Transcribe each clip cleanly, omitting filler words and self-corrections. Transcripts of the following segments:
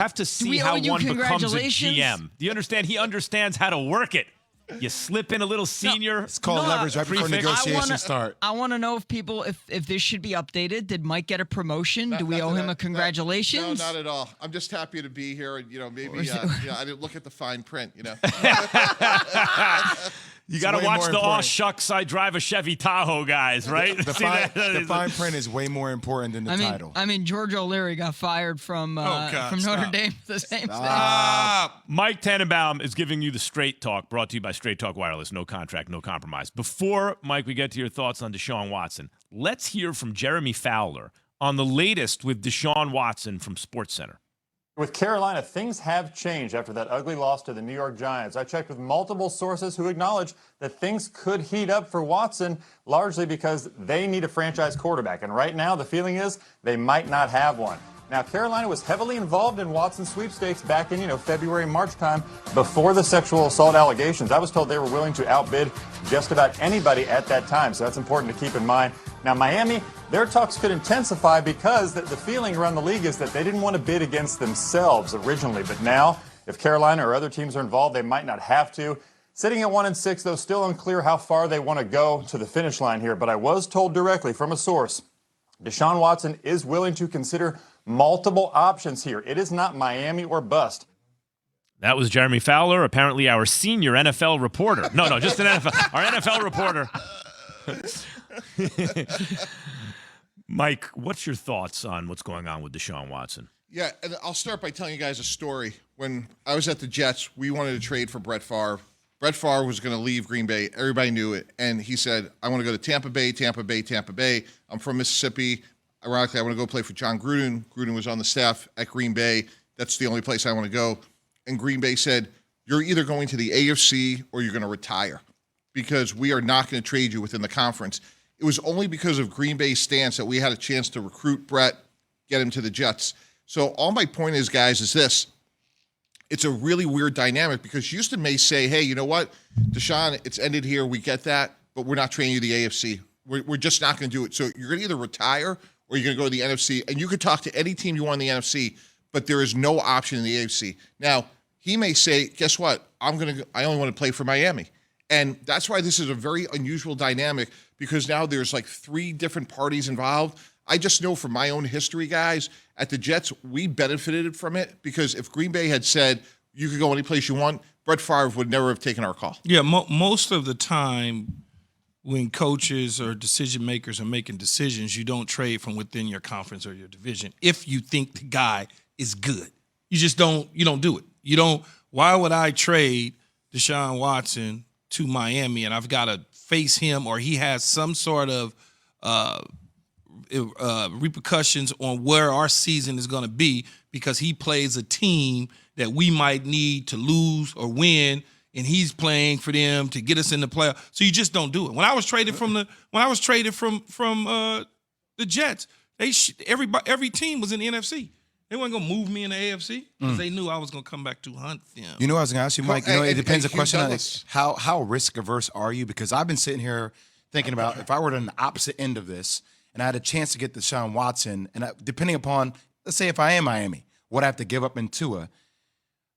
have to see we how owe you one becomes a congratulations? GM. Do you understand? He understands how to work it. You slip in a little senior. It's called leverage right before prefix. negotiations start. I want to know if this should be updated. Did Mike get a promotion? Do we owe him a congratulations? No, not at all. I'm just happy to be here. And, maybe I didn't look at the fine print, You got to watch the "Aw Shucks, I Drive a Chevy Tahoe" guys, right? The fine print is way more important than the title. I mean, George O'Leary got fired from Notre Dame for the same thing. Mike Tannenbaum is giving you the straight talk, brought to you by Straight Talk Wireless. No contract, no compromise. Before, Mike, we get to your thoughts on Deshaun Watson, let's hear from Jeremy Fowler on the latest with Deshaun Watson from SportsCenter. With Carolina, things have changed after that ugly loss to the New York Giants. I checked with multiple sources who acknowledge that things could heat up for Watson, largely because they need a franchise quarterback. And right now, the feeling is they might not have one. Now, Carolina was heavily involved in Watson's sweepstakes back in, February, March time before the sexual assault allegations. I was told they were willing to outbid just about anybody at that time, so that's important to keep in mind. Now, Miami, their talks could intensify because the feeling around the league is that they didn't want to bid against themselves originally. But now, if Carolina or other teams are involved, they might not have to. Sitting at 1-6, though, still unclear how far they want to go to the finish line here. But I was told directly from a source, Deshaun Watson is willing to consider multiple options here. It is not Miami or bust. That was Jeremy Fowler, apparently our senior NFL reporter. No, just an NFL. Our NFL reporter. Mike, what's your thoughts on what's going on with Deshaun Watson? Yeah, and I'll start by telling you guys a story. When I was at the Jets, we wanted to trade for Brett Favre. Brett Favre was going to leave Green Bay. Everybody knew it. And he said, I want to go to Tampa Bay, Tampa Bay, Tampa Bay. I'm from Mississippi. Ironically, I want to go play for John Gruden. Gruden was on the staff at Green Bay. That's the only place I want to go. And Green Bay said, you're either going to the AFC or you're going to retire because we are not going to trade you within the conference. It was only because of Green Bay's stance that we had a chance to recruit Brett, get him to the Jets. So all my point is, guys, is this. It's a really weird dynamic because Houston may say, hey, you know what, Deshaun, it's ended here. We get that, but we're not trading you the AFC. We're just not going to do it. So you're going to either retire or you're going to go to the NFC. And you could talk to any team you want in the NFC, but there is no option in the AFC. Now, he may say, guess what? I only want to play for Miami. And that's why this is a very unusual dynamic because now there's like 3 different parties involved. I just know from my own history, guys, at the Jets, we benefited from it because if Green Bay had said you could go any place you want, Brett Favre would never have taken our call. Yeah, most of the time when coaches or decision makers are making decisions, you don't trade from within your conference or your division if you think the guy is good. You don't do it. You don't. Why would I trade Deshaun Watson to Miami and I've got to face him or he has some sort of repercussions on where our season is going to be because he plays a team that we might need to lose or win, and he's playing for them to get us in the playoff. So you just don't do it. When I was traded from the Jets, every team was in the NFC. They weren't going to move me in the AFC because they knew I was going to come back to hunt them. You know what I was going to ask you, Mike? It depends on the question on Douglas. how risk averse are you? Because I've been sitting here thinking about if I were on the opposite end of this and I had a chance to get Deshaun Watson, and depending upon, let's say if I am Miami, what I have to give up in Tua,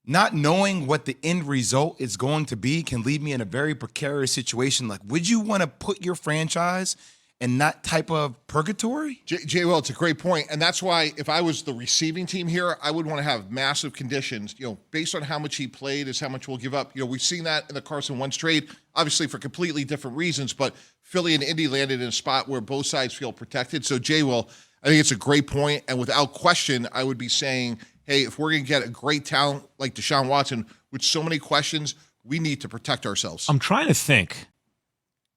not knowing what the end result is going to be can leave me in a very precarious situation. Like, would you want to put your franchise in that type of purgatory? Jay, well, it's a great point. And that's why if I was the receiving team here, I would want to have massive conditions, based on how much he played is how much we'll give up. We've seen that in the Carson Wentz trade, obviously for completely different reasons, but Philly and Indy landed in a spot where both sides feel protected. So Jay, well, I think it's a great point. And without question, I would be saying, hey, if we're going to get a great talent like Deshaun Watson with so many questions, we need to protect ourselves. I'm trying to think.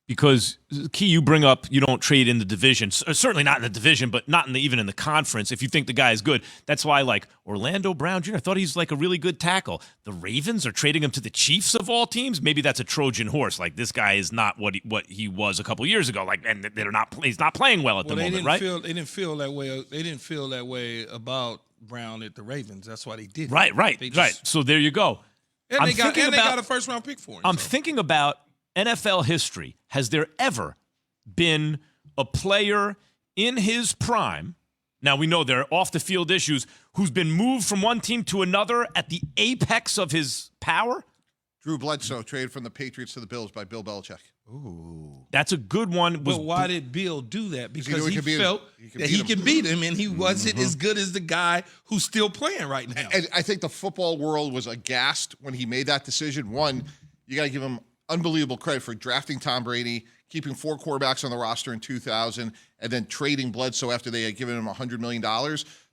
Because, Key, you bring up you don't trade in the division. Certainly not in the division, but not even in the conference if you think the guy is good. That's why, like, Orlando Brown Jr., I thought he's like a really good tackle. The Ravens are trading him to the Chiefs of all teams. Maybe that's a Trojan horse. Like, this guy is not what he was a couple years ago. Like, and he's not playing well at the moment, right? They didn't feel that way. They didn't feel that way about Brown at the Ravens. That's why they did. Right. So there you go. And they got a first-round pick for him. I'm thinking about NFL history. Has there ever been a player in his prime Now, we know there are off-the-field issues. Who's been moved from one team to another at the apex of his power? Drew Bledsoe traded from the Patriots to the Bills by Bill Belichick. Ooh. That's a good one. But why did Bill do that? Because he felt that he he can beat him, and he wasn't as good as the guy who's still playing right now. And I think the football world was aghast when he made that decision. One, you got to give him unbelievable credit for drafting Tom Brady, keeping 4 quarterbacks on the roster in 2000, and then trading Bledsoe after they had given him $100 million.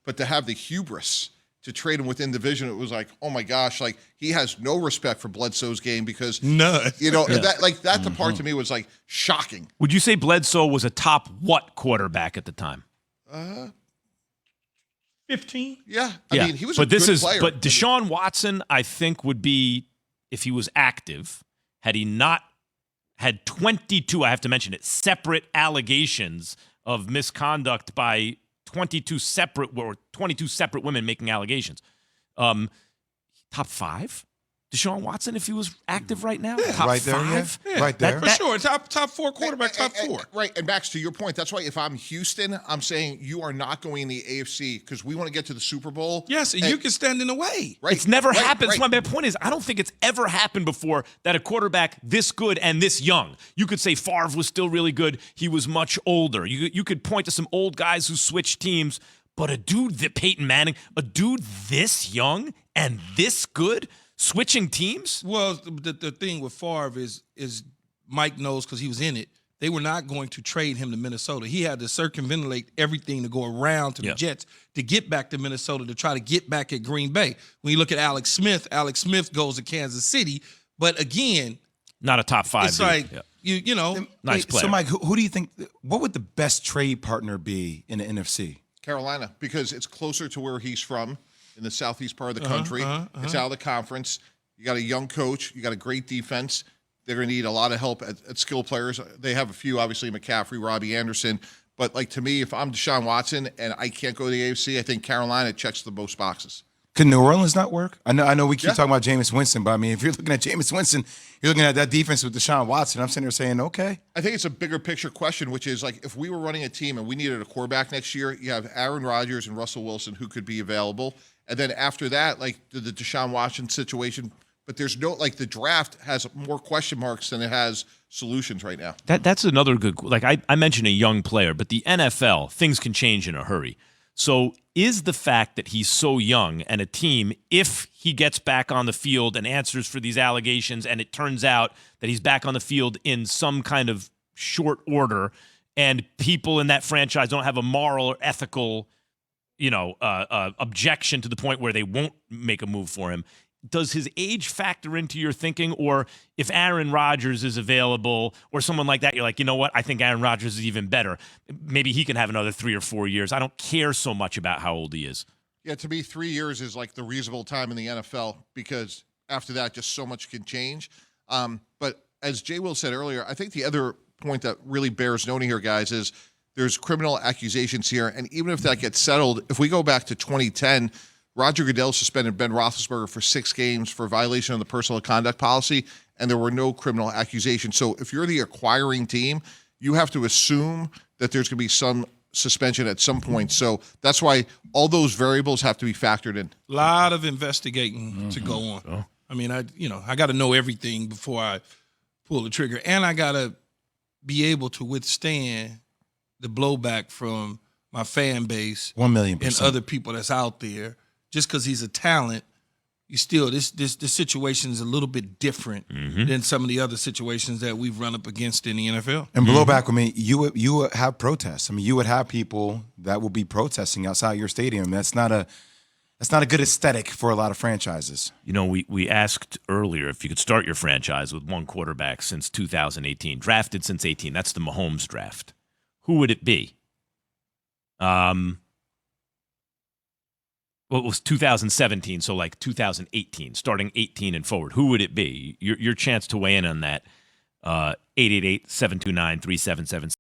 But to have the hubris to trade him within division, it was like, oh my gosh, like he has no respect for Bledsoe's game because None. that the part to me was like shocking. Would you say Bledsoe was a top what quarterback at the time? 15. Yeah, I mean he was. But a good player. But Deshaun Watson, I think, would be, if he was active, had he not had 22, I have to mention it, separate allegations of misconduct by 22 separate women making allegations. Top 5? Deshaun Watson, if he was active right now? Top right there, 5? yeah. Right there. For sure. Top 4 quarterback, top 4. Right, and Max, to your point, that's why if I'm Houston, I'm saying you are not going in the AFC because we want to get to the Super Bowl. Yes, and you can stand in the way. Right, It's never happened. Right. So my point is, I don't think it's ever happened before that a quarterback this good and this young. You could say Favre was still really good. He was much older. You could point to some old guys who switched teams, but a dude that Peyton Manning, a dude this young and this good, switching teams? Well, the thing with Favre is Mike knows because he was in it. They were not going to trade him to Minnesota. He had to circumventilate everything to go around to the Jets to get back to Minnesota to try to get back at Green Bay. When you look at Alex Smith goes to Kansas City. But again, not a top 5. it's dude. like, Yeah. you know. Nice player. So, Mike, who do you think? What would the best trade partner be in the NFC? Carolina, because it's closer to where he's from in the southeast part of the country. It's out of the conference. You got a young coach. You got a great defense. They're going to need a lot of help at skill players. They have a few, obviously, McCaffrey, Robbie Anderson. But, like, to me, if I'm Deshaun Watson and I can't go to the AFC, I think Carolina checks the most boxes. Could New Orleans not work? I know we keep talking about Jameis Winston, but I mean, if you're looking at Jameis Winston, you're looking at that defense with Deshaun Watson. I'm sitting there saying, okay. I think it's a bigger picture question, which is like if we were running a team and we needed a quarterback next year, you have Aaron Rodgers and Russell Wilson who could be available. And then after that, like the Deshaun Watson situation, but there's no, like the draft has more question marks than it has solutions right now. That's another good, like I mentioned a young player, but the NFL, things can change in a hurry. So is the fact that he's so young and a team, if he gets back on the field and answers for these allegations and it turns out that he's back on the field in some kind of short order and people in that franchise don't have a moral or ethical, objection to the point where they won't make a move for him, does his age factor into your thinking? Or if Aaron Rodgers is available or someone like that, you're like, you know what? I think Aaron Rodgers is even better. Maybe he can have another 3 or 4 years. I don't care so much about how old he is. Yeah, to me, 3 years is like the reasonable time in the NFL because after that, just so much can change. But as Jay Will said earlier, I think the other point that really bears noting here, guys, is there's criminal accusations here. And even if that gets settled, if we go back to 2010, Roger Goodell suspended Ben Roethlisberger for 6 games for violation of the personal conduct policy, and there were no criminal accusations. So if you're the acquiring team, you have to assume that there's going to be some suspension at some point. So that's why all those variables have to be factored in. A lot of investigating to go on. Oh. I mean, I got to know everything before I pull the trigger, and I got to be able to withstand the blowback from my fan base 1,000,000%. and other people that's out there. Just because he's a talent, you still this situation is a little bit different than some of the other situations that we've run up against in the NFL. And blowback, I mean, you would have protests. I mean, you would have people that will be protesting outside your stadium. That's not a good aesthetic for a lot of franchises. We asked earlier if you could start your franchise with one quarterback since 2018, drafted since 18. That's the Mahomes draft. Who would it be? Well, it was 2017, so like 2018, starting 18 and forward. Who would it be? Your chance to weigh in on that, 888-729-3776.